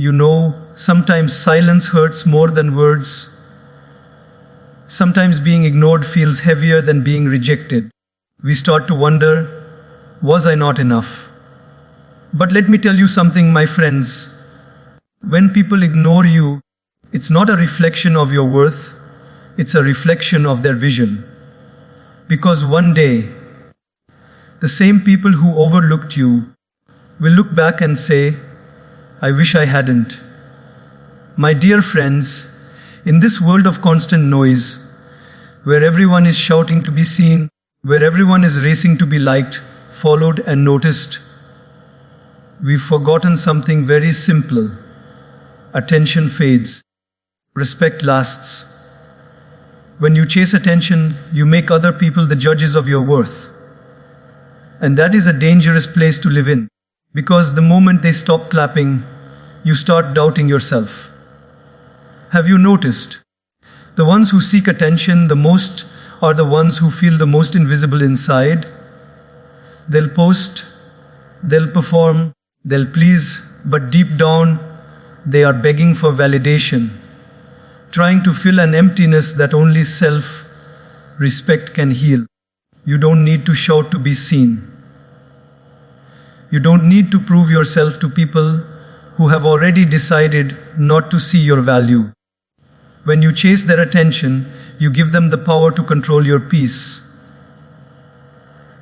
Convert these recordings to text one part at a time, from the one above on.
Sometimes silence hurts more than words. Sometimes being ignored feels heavier than being rejected. We start to wonder, was I not enough? But let me tell you something, my friends. When people ignore you, it's not a reflection of your worth, it's a reflection of their vision. Because one day, the same people who overlooked you will look back and say, I wish I hadn't. My dear friends, in this world of constant noise, where everyone is shouting to be seen, where everyone is racing to be liked, followed and noticed, we've forgotten something very simple. Attention fades. Respect lasts. When you chase attention, you make other people the judges of your worth. And that is a dangerous place to live in, because the moment they stop clapping, you start doubting yourself. Have you noticed? The ones who seek attention the most are the ones who feel the most invisible inside. They'll post, they'll perform, they'll please, but deep down, they are begging for validation, trying to fill an emptiness that only self-respect can heal. You don't need to shout to be seen. You don't need to prove yourself to people who have already decided not to see your value. When you chase their attention, you give them the power to control your peace.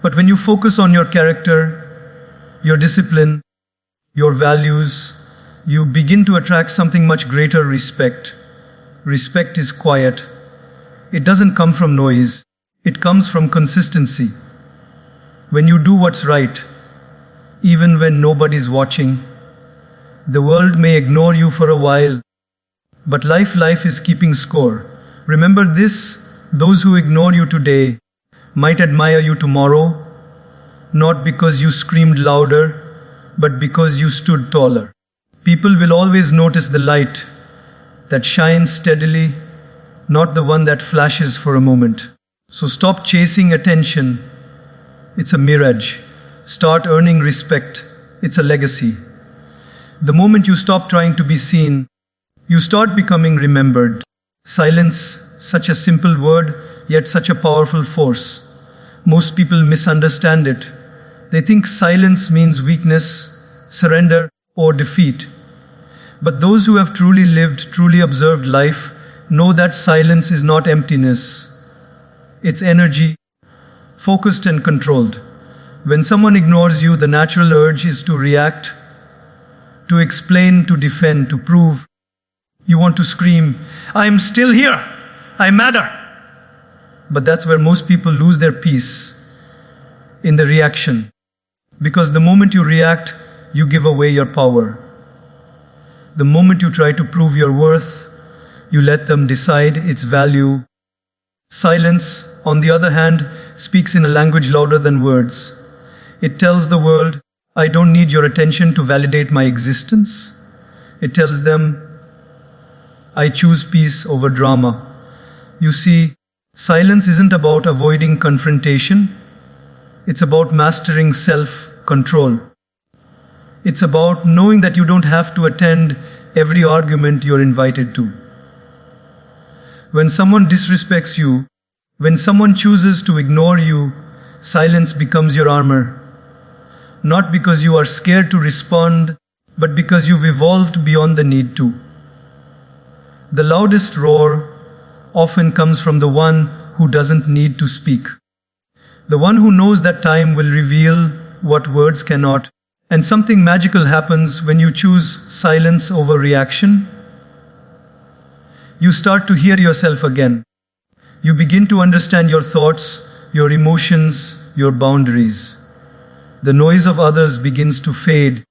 But when you focus on your character, your discipline, your values, you begin to attract something much greater: respect. Respect is quiet. It doesn't come from noise. It comes from consistency. When you do what's right, even when nobody's watching, the world may ignore you for a while, but life is keeping score. Remember this: those who ignore you today might admire you tomorrow, not because you screamed louder, but because you stood taller. People will always notice the light that shines steadily, not the one that flashes for a moment. So stop chasing attention. It's a mirage. Start earning respect. It's a legacy. The moment you stop trying to be seen, you start becoming remembered. Silence, such a simple word, yet such a powerful force. Most people misunderstand it. They think silence means weakness, surrender, or defeat. But those who have truly lived, truly observed life, know that silence is not emptiness. It's energy, focused and controlled. When someone ignores you, the natural urge is to react, to explain, to defend, to prove. You want to scream, I'm still here, I matter. But that's where most people lose their peace, in the reaction. Because the moment you react, you give away your power. The moment you try to prove your worth, you let them decide its value. Silence, on the other hand, speaks in a language louder than words. It tells the world, I don't need your attention to validate my existence. It tells them, I choose peace over drama. You see, silence isn't about avoiding confrontation. It's about mastering self-control. It's about knowing that you don't have to attend every argument you're invited to. When someone disrespects you, when someone chooses to ignore you, silence becomes your armor. Not because you are scared to respond, but because you've evolved beyond the need to. The loudest roar often comes from the one who doesn't need to speak. The one who knows that time will reveal what words cannot. And something magical happens when you choose silence over reaction. You start to hear yourself again. You begin to understand your thoughts, your emotions, your boundaries. The noise of others begins to fade,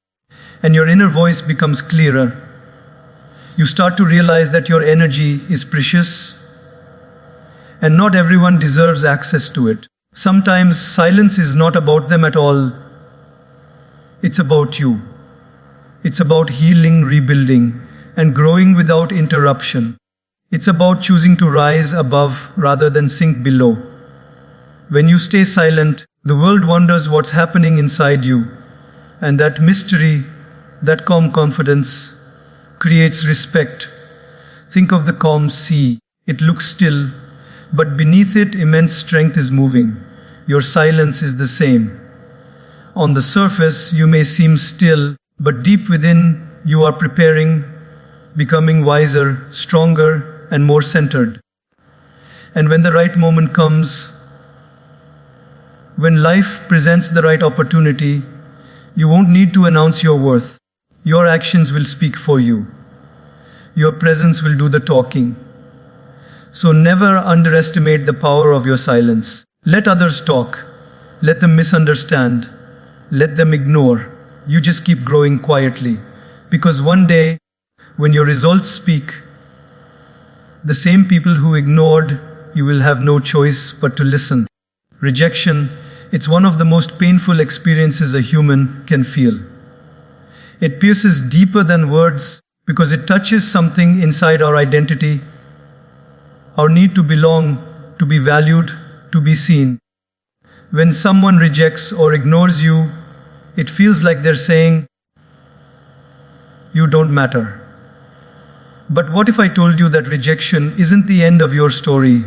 and your inner voice becomes clearer. You start to realize that your energy is precious, and not everyone deserves access to it. Sometimes silence is not about them at all. It's about you. It's about healing, rebuilding, and growing without interruption. It's about choosing to rise above rather than sink below. When you stay silent, the world wonders what's happening inside you. And that mystery, that calm confidence, creates respect. Think of the calm sea. It looks still, but beneath it, immense strength is moving. Your silence is the same. On the surface, you may seem still, but deep within, you are preparing, becoming wiser, stronger, and more centered. And when the right moment comes, when life presents the right opportunity, you won't need to announce your worth. Your actions will speak for you. Your presence will do the talking. So never underestimate the power of your silence. Let others talk. Let them misunderstand. Let them ignore. You just keep growing quietly. Because one day, when your results speak, the same people who ignored, you will have no choice but to listen. Rejection, it's one of the most painful experiences a human can feel. It pierces deeper than words because it touches something inside our identity, our need to belong, to be valued, to be seen. When someone rejects or ignores you, it feels like they're saying, "You don't matter." But what if I told you that rejection isn't the end of your story?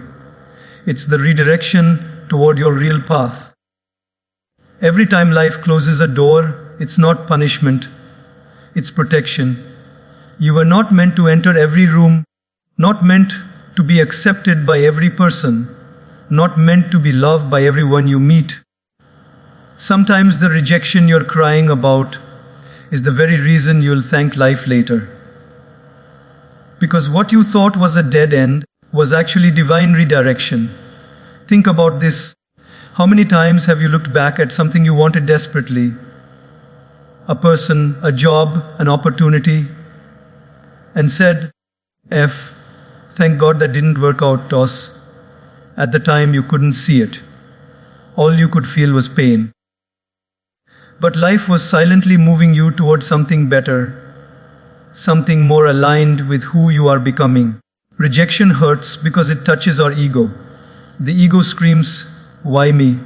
It's the redirection toward your real path. Every time life closes a door, it's not punishment, it's protection. You were not meant to enter every room, not meant to be accepted by every person, not meant to be loved by everyone you meet. Sometimes the rejection you're crying about is the very reason you'll thank life later. Because what you thought was a dead end was actually divine redirection. Think about this. How many times have you looked back at something you wanted desperately? A person, a job, an opportunity, and said, F, thank God that didn't work out, toss. At the time you couldn't see it. All you could feel was pain. But life was silently moving you towards something better, something more aligned with who you are becoming. Rejection hurts because it touches our ego. The ego screams, "Why me?"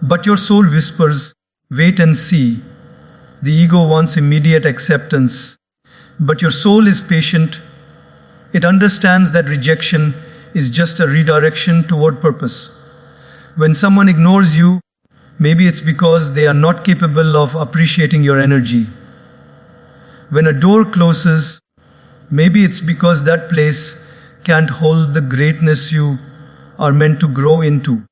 But your soul whispers, "Wait and see." The ego wants immediate acceptance, but your soul is patient. It understands that rejection is just a redirection toward purpose. When someone ignores you, maybe it's because they are not capable of appreciating your energy. When a door closes, maybe it's because that place can't hold the greatness you are meant to grow into.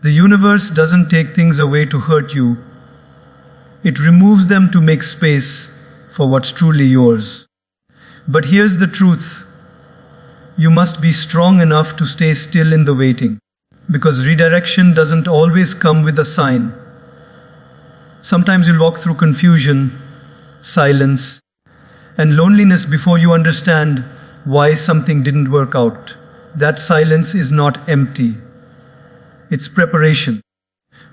The universe doesn't take things away to hurt you. It removes them to make space for what's truly yours. But here's the truth. You must be strong enough to stay still in the waiting. Because redirection doesn't always come with a sign. Sometimes you'll walk through confusion, silence, and loneliness before you understand why something didn't work out. That silence is not empty. It's preparation.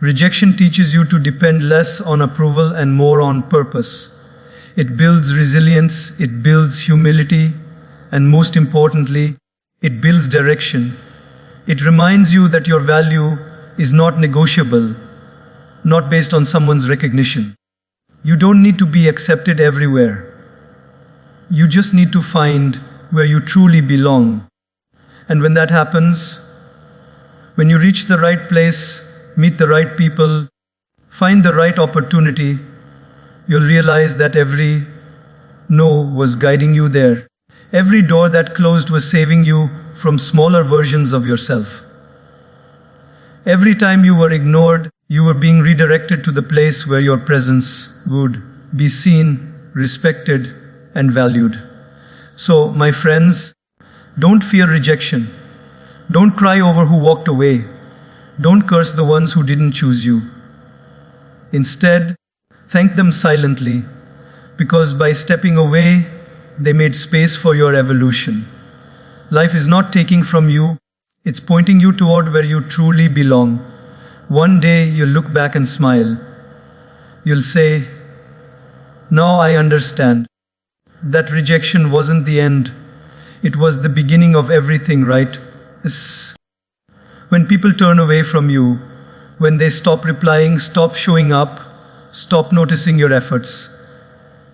Rejection teaches you to depend less on approval and more on purpose. It builds resilience, it builds humility, and most importantly, it builds direction. It reminds you that your value is not negotiable, not based on someone's recognition. You don't need to be accepted everywhere. You just need to find where you truly belong. And when that happens, when you reach the right place, meet the right people, find the right opportunity, you'll realize that every no was guiding you there. Every door that closed was saving you from smaller versions of yourself. Every time you were ignored, you were being redirected to the place where your presence would be seen, respected, and valued. So, my friends, don't fear rejection. Don't cry over who walked away. Don't curse the ones who didn't choose you. Instead, thank them silently, because by stepping away, they made space for your evolution. Life is not taking from you, it's pointing you toward where you truly belong. One day you'll look back and smile. You'll say, "Now I understand. That rejection wasn't the end. It was the beginning of everything, right?" When people turn away from you, when they stop replying, stop showing up, stop noticing your efforts,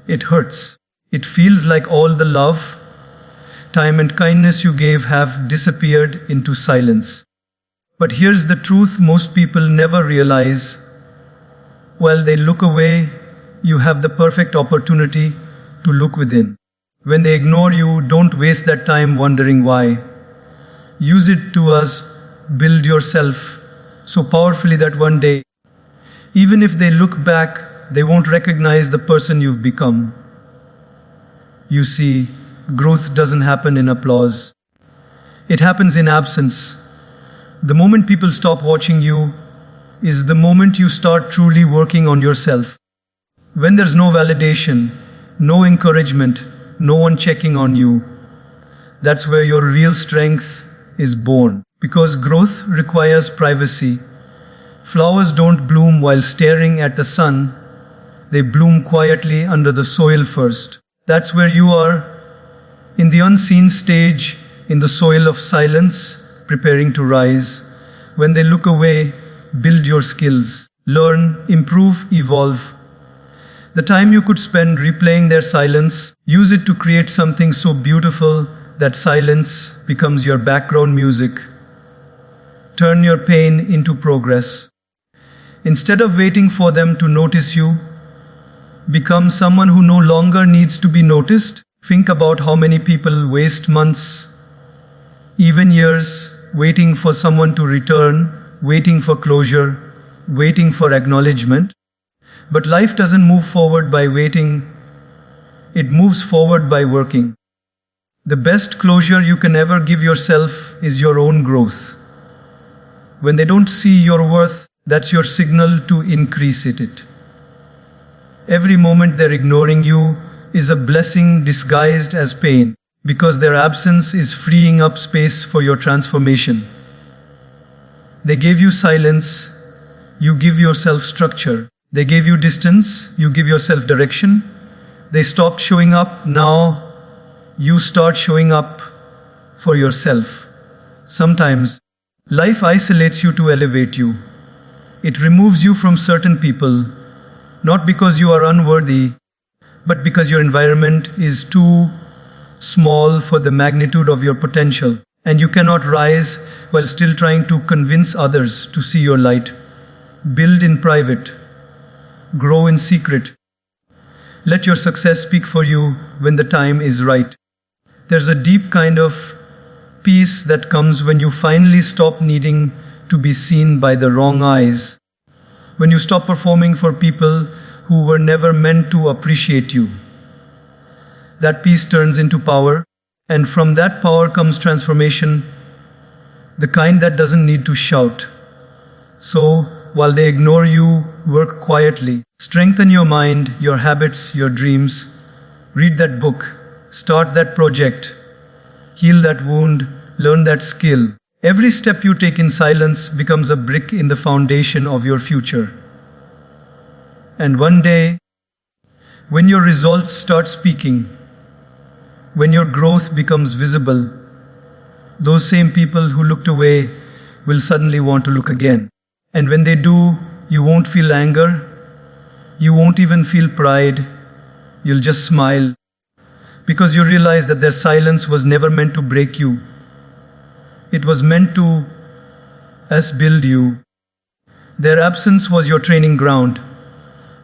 it hurts. It feels like all the love, time, and kindness you gave have disappeared into silence. But here's the truth most people never realize. While they look away, you have the perfect opportunity to look within. When they ignore you, don't waste that time wondering why. Use it to build yourself so powerfully that one day, even if they look back, they won't recognize the person you've become. You see, growth doesn't happen in applause. It happens in absence. The moment people stop watching you is the moment you start truly working on yourself. When there's no validation, no encouragement, no one checking on you, that's where your real strength is born. Because growth requires privacy. Flowers don't bloom while staring at the sun. They bloom quietly under the soil first. That's where you are, in the unseen stage, in the soil of silence, preparing to rise. When they look away, build your skills. Learn, improve, evolve. The time you could spend replaying their silence, use it to create something so beautiful that silence becomes your background music. Turn your pain into progress. Instead of waiting for them to notice you, become someone who no longer needs to be noticed. Think about how many people waste months, even years, waiting for someone to return, waiting for closure, waiting for acknowledgement. But life doesn't move forward by waiting, it moves forward by working. The best closure you can ever give yourself is your own growth. When they don't see your worth, that's your signal to increase it. Every moment they're ignoring you is a blessing disguised as pain, because their absence is freeing up space for your transformation. They gave you silence, you give yourself structure. They gave you distance, you give yourself direction. They stopped showing up, now you start showing up for yourself. Sometimes, life isolates you to elevate you. It removes you from certain people, not because you are unworthy, but because your environment is too small for the magnitude of your potential, and you cannot rise while still trying to convince others to see your light. Build in private. Grow in secret. Let your success speak for you when the time is right. There's a deep kind of peace that comes when you finally stop needing to be seen by the wrong eyes. When you stop performing for people who were never meant to appreciate you. That peace turns into power, and from that power comes transformation, the kind that doesn't need to shout. So, while they ignore you, work quietly. Strengthen your mind, your habits, your dreams. Read that book. Start that project. Heal that wound. Learn that skill. Every step you take in silence becomes a brick in the foundation of your future. And one day, when your results start speaking, when your growth becomes visible, those same people who looked away will suddenly want to look again. And when they do, you won't feel anger, you won't even feel pride, you'll just smile, because you realize that their silence was never meant to break you. It was meant to build you. Their absence was your training ground.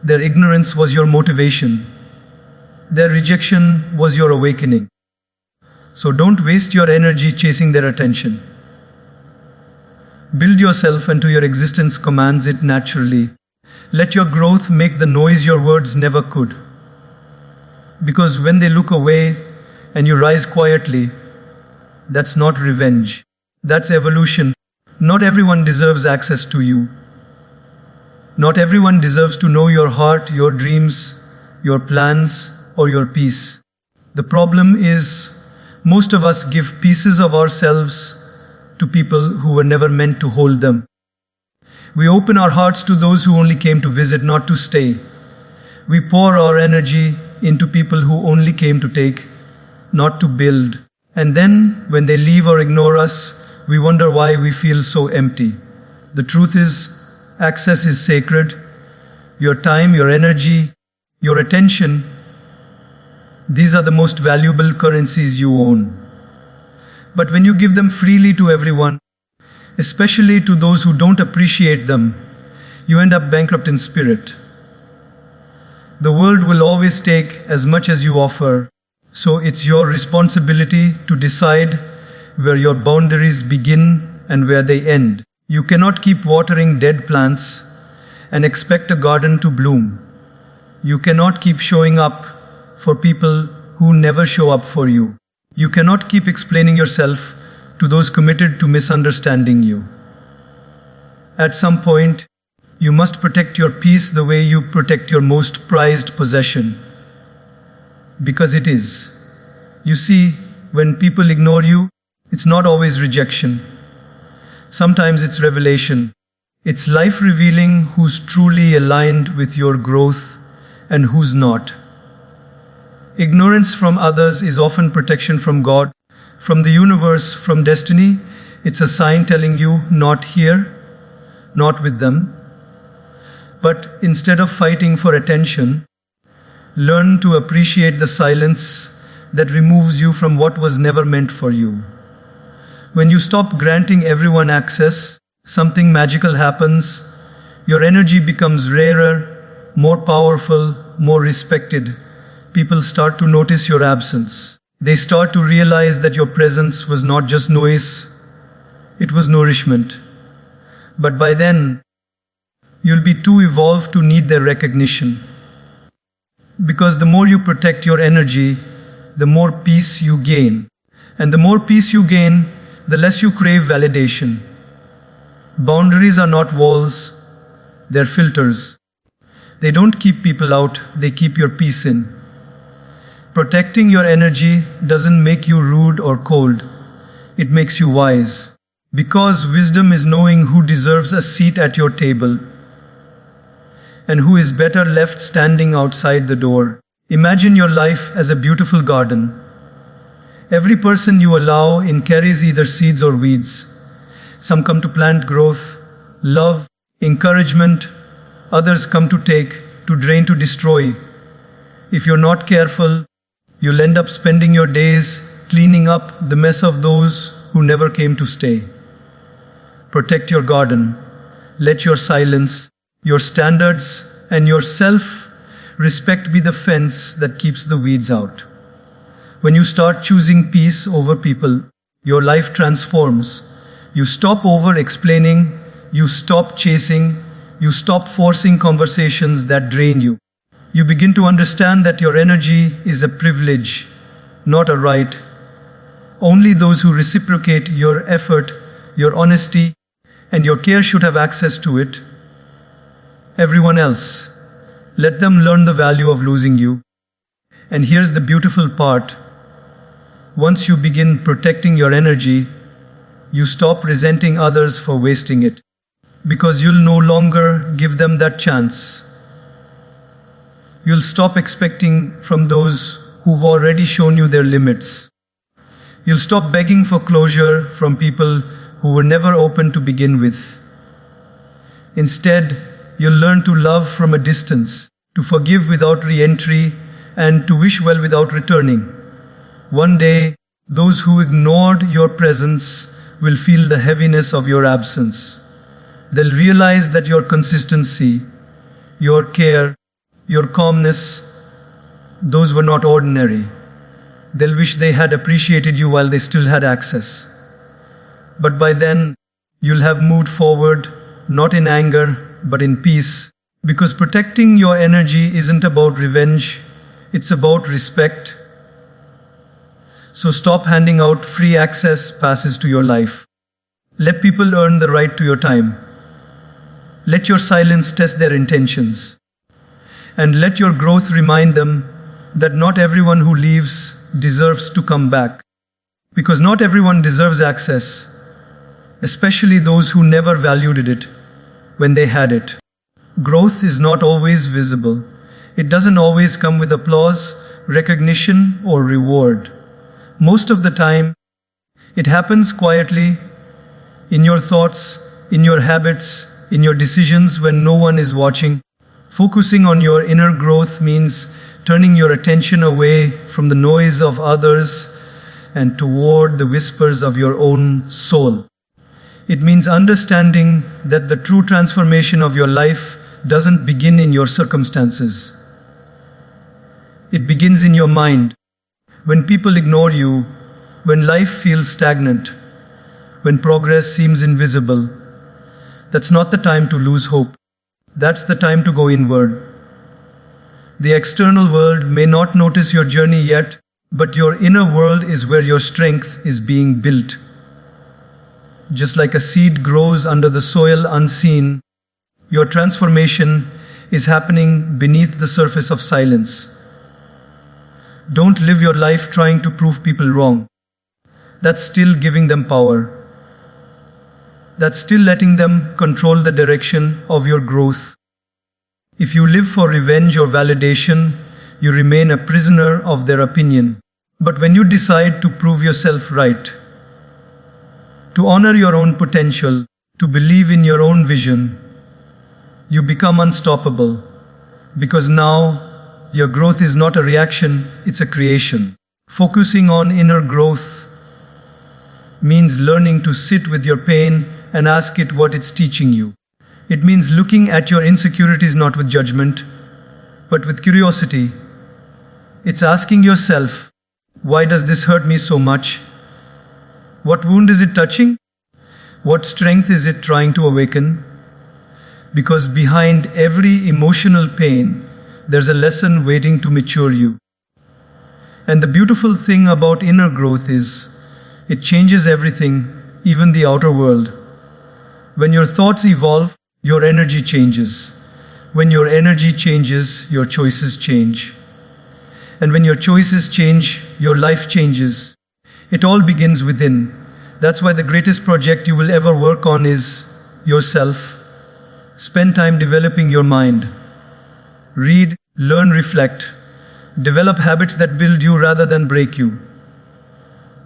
Their ignorance was your motivation. Their rejection was your awakening. So don't waste your energy chasing their attention. Build yourself until your existence commands it naturally. Let your growth make the noise your words never could. Because when they look away and you rise quietly, that's not revenge. That's evolution. Not everyone deserves access to you. Not everyone deserves to know your heart, your dreams, your plans, or your peace. The problem is, most of us give pieces of ourselves to people who were never meant to hold them. We open our hearts to those who only came to visit, not to stay. We pour our energy into people who only came to take, not to build. And then, when they leave or ignore us, we wonder why we feel so empty. The truth is, access is sacred. Your time, your energy, your attention, These are the most valuable currencies you own. But when you give them freely to everyone, especially to those who don't appreciate them, you end up bankrupt in spirit. The world will always take as much as you offer, so it's your responsibility to decide where your boundaries begin and where they end. You cannot keep watering dead plants and expect a garden to bloom. You cannot keep showing up for people who never show up for you. You cannot keep explaining yourself to those committed to misunderstanding you. At some point, you must protect your peace the way you protect your most prized possession. Because it is. You see, when people ignore you, it's not always rejection. Sometimes it's revelation. It's life revealing who's truly aligned with your growth and who's not. Ignorance from others is often protection from God, from the universe, from destiny. It's a sign telling you, not here, not with them. But instead of fighting for attention, learn to appreciate the silence that removes you from what was never meant for you. When you stop granting everyone access, something magical happens. Your energy becomes rarer, more powerful, more respected. People start to notice your absence. They start to realize that your presence was not just noise, it was nourishment. But by then, you'll be too evolved to need their recognition. Because the more you protect your energy, the more peace you gain. And the more peace you gain, the less you crave validation. Boundaries are not walls, they're filters. They don't keep people out, they keep your peace in. Protecting your energy doesn't make you rude or cold, it makes you wise. Because wisdom is knowing who deserves a seat at your table and who is better left standing outside the door. Imagine your life as a beautiful garden. Every person you allow in carries either seeds or weeds. Some come to plant growth, love, encouragement. Others come to take, to drain, to destroy. If you're not careful, you'll end up spending your days cleaning up the mess of those who never came to stay. Protect your garden. Let your silence, your standards, and your self-respect be the fence that keeps the weeds out. When you start choosing peace over people, your life transforms. You stop over-explaining, you stop chasing, you stop forcing conversations that drain you. You begin to understand that your energy is a privilege, not a right. Only those who reciprocate your effort, your honesty, and your care should have access to it. Everyone else, let them learn the value of losing you. And here's the beautiful part. Once you begin protecting your energy, you stop resenting others for wasting it. Because you'll no longer give them that chance. You'll stop expecting from those who've already shown you their limits. You'll stop begging for closure from people who were never open to begin with. Instead, you'll learn to love from a distance, to forgive without re-entry, and to wish well without returning. One day, those who ignored your presence will feel the heaviness of your absence. They'll realize that your consistency, your care, your calmness, those were not ordinary. They'll wish they had appreciated you while they still had access. But by then, you'll have moved forward, not in anger, but in peace. Because protecting your energy isn't about revenge, it's about respect. So stop handing out free access passes to your life. Let people earn the right to your time. Let your silence test their intentions. And let your growth remind them that not everyone who leaves deserves to come back. Because not everyone deserves access, especially those who never valued it when they had it. Growth is not always visible. It doesn't always come with applause, recognition, or reward. Most of the time, it happens quietly, in your thoughts, in your habits, in your decisions when no one is watching. Focusing on your inner growth means turning your attention away from the noise of others and toward the whispers of your own soul. It means understanding that the true transformation of your life doesn't begin in your circumstances. It begins in your mind. When people ignore you, when life feels stagnant, when progress seems invisible, that's not the time to lose hope. That's the time to go inward. The external world may not notice your journey yet, but your inner world is where your strength is being built. Just like a seed grows under the soil unseen, your transformation is happening beneath the surface of silence. Don't live your life trying to prove people wrong. That's still giving them power. That's still letting them control the direction of your growth. If you live for revenge or validation, you remain a prisoner of their opinion. But when you decide to prove yourself right, to honor your own potential, to believe in your own vision, you become unstoppable. Because now, your growth is not a reaction, it's a creation. Focusing on inner growth means learning to sit with your pain and ask it what it's teaching you. It means looking at your insecurities not with judgment, but with curiosity. It's asking yourself, why does this hurt me so much? What wound is it touching? What strength is it trying to awaken? Because behind every emotional pain, there's a lesson waiting to mature you. And the beautiful thing about inner growth is, it changes everything, even the outer world. When your thoughts evolve, your energy changes. When your energy changes, your choices change. And when your choices change, your life changes. It all begins within. That's why the greatest project you will ever work on is yourself. Spend time developing your mind. Read, learn, reflect. Develop habits that build you rather than break you.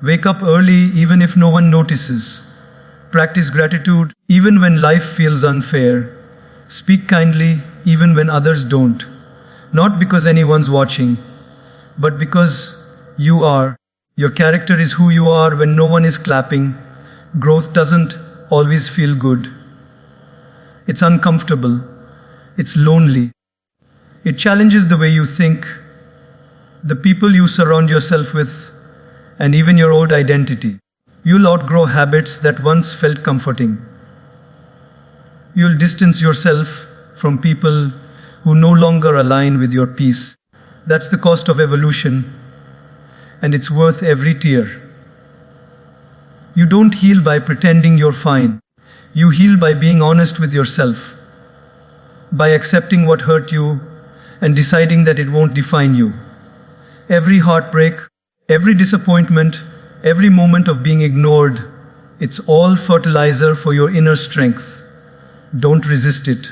Wake up early even if no one notices. Practice gratitude even when life feels unfair. Speak kindly even when others don't. Not because anyone's watching, but because you are. Your character is who you are when no one is clapping. Growth doesn't always feel good. It's uncomfortable. It's lonely. It challenges the way you think, the people you surround yourself with, and even your old identity. You'll outgrow habits that once felt comforting. You'll distance yourself from people who no longer align with your peace. That's the cost of evolution, and it's worth every tear. You don't heal by pretending you're fine. You heal by being honest with yourself, by accepting what hurt you and deciding that it won't define you. Every heartbreak, every disappointment, every moment of being ignored, it's all fertilizer for your inner strength. Don't resist it.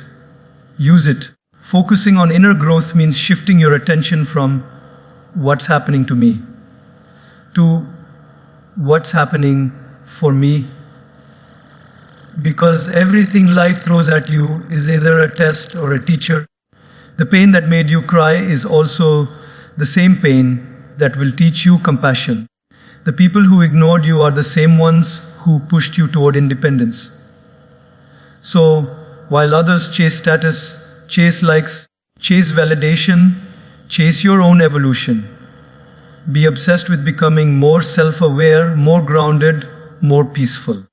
Use it. Focusing on inner growth means shifting your attention from what's happening to me to what's happening for me. Because everything life throws at you is either a test or a teacher. The pain that made you cry is also the same pain that will teach you compassion. The people who ignored you are the same ones who pushed you toward independence. So, while others chase status, chase likes, chase validation, chase your own evolution. Be obsessed with becoming more self-aware, more grounded, more peaceful.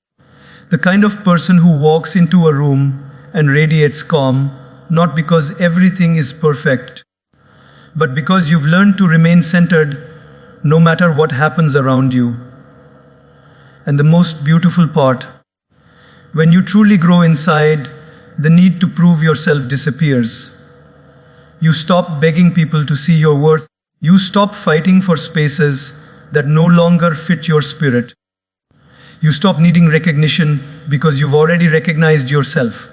The kind of person who walks into a room and radiates calm, not because everything is perfect, but because you've learned to remain centered no matter what happens around you. And the most beautiful part, when you truly grow inside, the need to prove yourself disappears. You stop begging people to see your worth. You stop fighting for spaces that no longer fit your spirit. You stop needing recognition because you've already recognized yourself.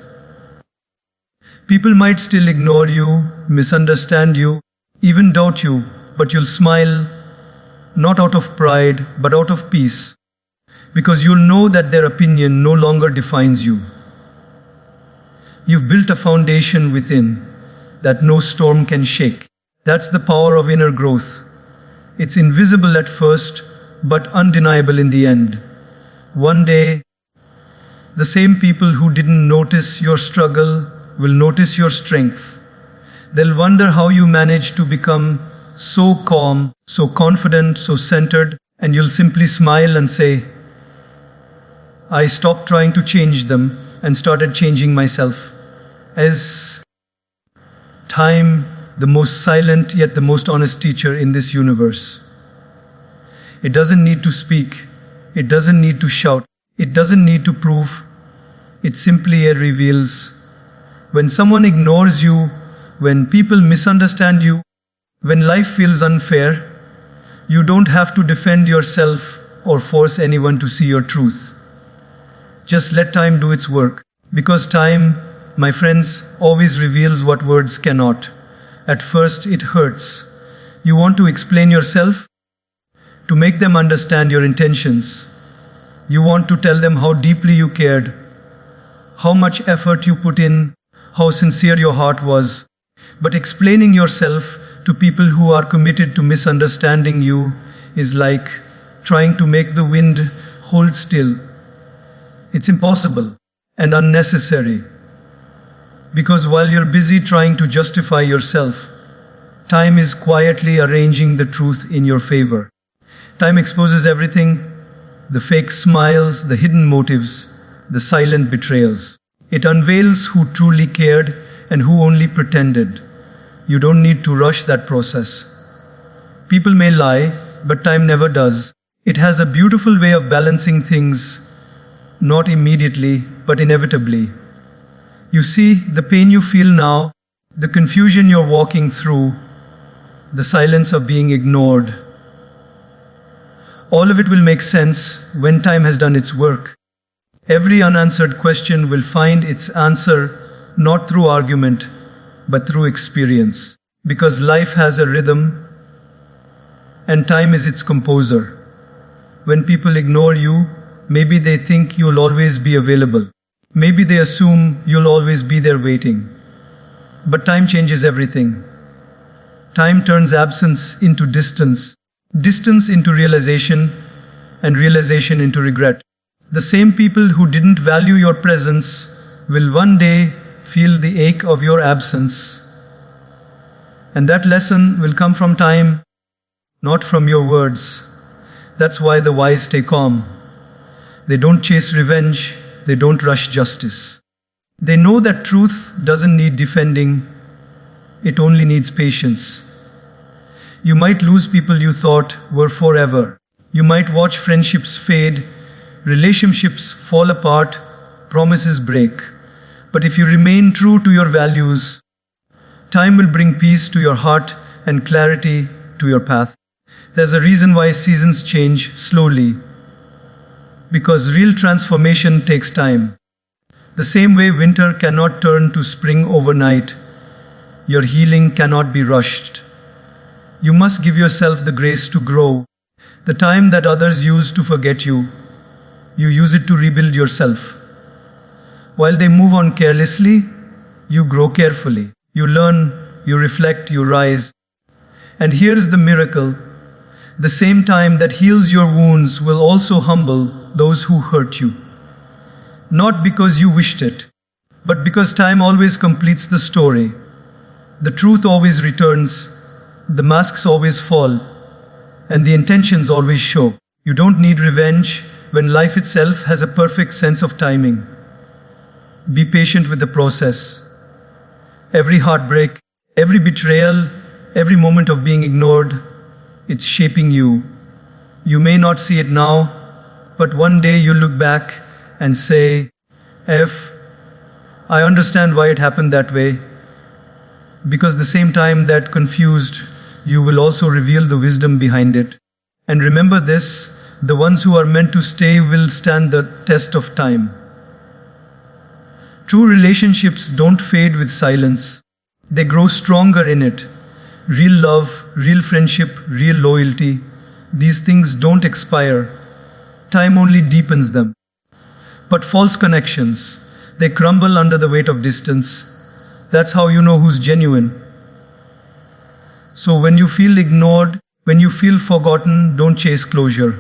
People might still ignore you, misunderstand you, even doubt you, but you'll smile, not out of pride, but out of peace, because you'll know that their opinion no longer defines you. You've built a foundation within that no storm can shake. That's the power of inner growth. It's invisible at first, but undeniable in the end. One day, the same people who didn't notice your struggle will notice your strength. They'll wonder how you managed to become so calm, so confident, so centered, and you'll simply smile and say, I stopped trying to change them and started changing myself. As time, the most silent yet the most honest teacher in this universe. It doesn't need to speak. It doesn't need to shout. It doesn't need to prove. It simply reveals. When someone ignores you, when people misunderstand you, when life feels unfair, you don't have to defend yourself or force anyone to see your truth. Just let time do its work. Because time, my friends, always reveals what words cannot. At first, it hurts. You want to explain yourself? To make them understand your intentions. You want to tell them how deeply you cared, how much effort you put in, how sincere your heart was. But explaining yourself to people who are committed to misunderstanding you is like trying to make the wind hold still. It's impossible and unnecessary. Because while you're busy trying to justify yourself, time is quietly arranging the truth in your favor. Time exposes everything, the fake smiles, the hidden motives, the silent betrayals. It unveils who truly cared and who only pretended. You don't need to rush that process. People may lie, but time never does. It has a beautiful way of balancing things, not immediately, but inevitably. You see, the pain you feel now, the confusion you're walking through, the silence of being ignored, all of it will make sense when time has done its work. Every unanswered question will find its answer not through argument, but through experience. Because life has a rhythm, and time is its composer. When people ignore you, maybe they think you'll always be available. Maybe they assume you'll always be there waiting. But time changes everything. Time turns absence into distance, distance into realization, and realization into regret. The same people who didn't value your presence will one day feel the ache of your absence. And that lesson will come from time, not from your words. That's why the wise stay calm. They don't chase revenge. They don't rush justice. They know that truth doesn't need defending. It only needs patience. You might lose people you thought were forever. You might watch friendships fade, relationships fall apart, promises break. But if you remain true to your values, time will bring peace to your heart and clarity to your path. There's a reason why seasons change slowly. Because real transformation takes time. The same way winter cannot turn to spring overnight, your healing cannot be rushed. You must give yourself the grace to grow. The time that others use to forget you, you use it to rebuild yourself. While they move on carelessly, you grow carefully. You learn, you reflect, you rise. And here's the miracle. The same time that heals your wounds will also humble those who hurt you. Not because you wished it, but because time always completes the story. The truth always returns, the masks always fall, and the intentions always show. You don't need revenge when life itself has a perfect sense of timing. Be patient with the process. Every heartbreak, every betrayal, every moment of being ignored, it's shaping you. You may not see it now, but one day you'll look back and say, I understand why it happened that way. Because the same time that confused, you will also reveal the wisdom behind it. And remember this, the ones who are meant to stay will stand the test of time. True relationships don't fade with silence. They grow stronger in it. Real love, real friendship, real loyalty, these things don't expire. Time only deepens them. But false connections, they crumble under the weight of distance. That's how you know who's genuine. So when you feel ignored, when you feel forgotten, don't chase closure.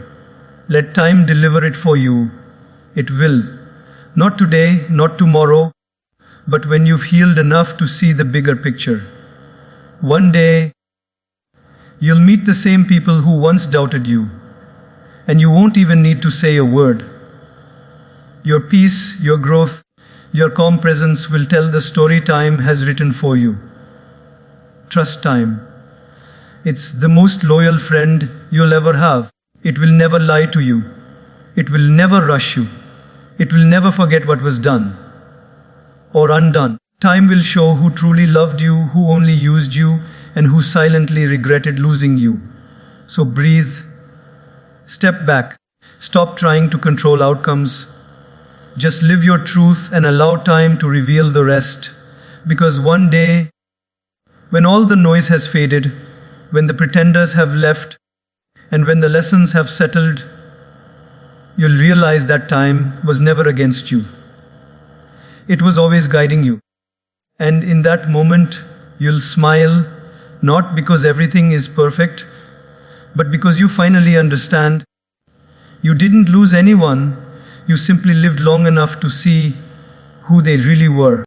Let time deliver it for you. It will. Not today, not tomorrow, but when you've healed enough to see the bigger picture. One day, you'll meet the same people who once doubted you, and you won't even need to say a word. Your peace, your growth, your calm presence will tell the story time has written for you. Trust time. It's the most loyal friend you'll ever have. It will never lie to you. It will never rush you. It will never forget what was done or undone. Time will show who truly loved you, who only used you, and who silently regretted losing you. So breathe. Step back. Stop trying to control outcomes. Just live your truth and allow time to reveal the rest. Because one day, when all the noise has faded, when the pretenders have left, and when the lessons have settled, you'll realize that time was never against you. It was always guiding you. And in that moment, you'll smile, not because everything is perfect, but because you finally understand you didn't lose anyone, you simply lived long enough to see who they really were.